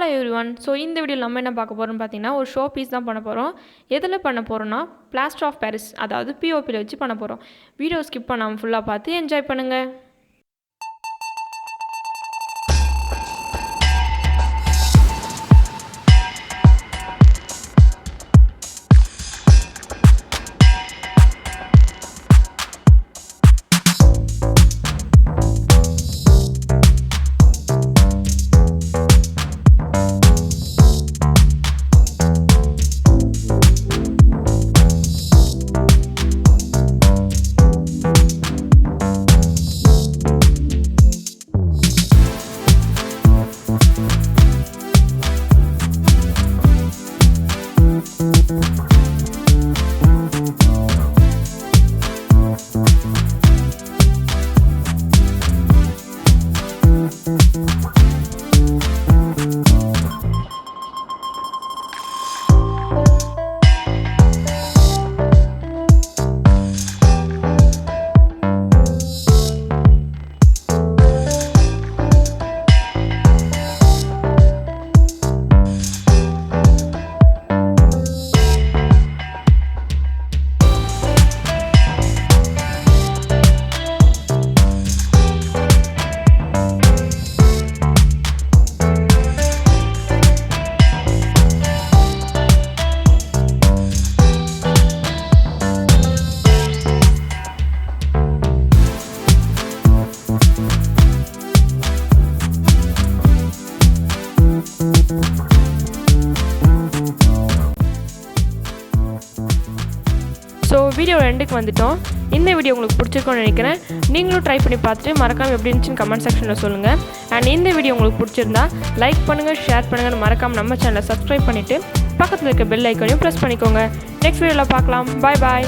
Hello everyone. So இந்த வீடியோவில் நம்ம என்ன பார்க்க போகிறோம்னு பார்த்தீங்கன்னா ஒரு ஷோ பீஸ் தான் பண்ண போகிறோம். எதில் பண்ண போகிறோன்னா பிளாஸ்டர் ஆஃப் பாரிஸ், அதாவது பிஓபியில் வச்சு பண்ண போகிறோம். வீடியோ ஸ்கிப் பண்ணாமல் ஃபுல்லாக பார்த்து என்ஜாய் பண்ணுங்கள். ஸோ வீடியோ எண்டுக்கு வந்துட்டோம். இந்த வீடியோ உங்களுக்கு பிடிச்சிருக்கோன்னு நினைக்கிறேன். நீங்களும் ட்ரை பண்ணி பார்த்துட்டு மறக்காமல் எப்படி இருந்துச்சுன்னு கமெண்ட் செக்ஷனில் சொல்லுங்கள். அண்ட் இந்த வீடியோ உங்களுக்கு பிடிச்சிருந்தா லைக் பண்ணுங்கள், ஷேர் பண்ணுங்கள், மறக்காமல் நம்ம சேனலை சப்ஸ்கிரைப் பண்ணிவிட்டு பக்கத்தில் இருக்க பெல் ஐக்கானையும் ப்ரெஸ் பண்ணிக்கோங்க. நெக்ஸ்ட் வீடியோவில் பார்க்கலாம். பாய் பாய்.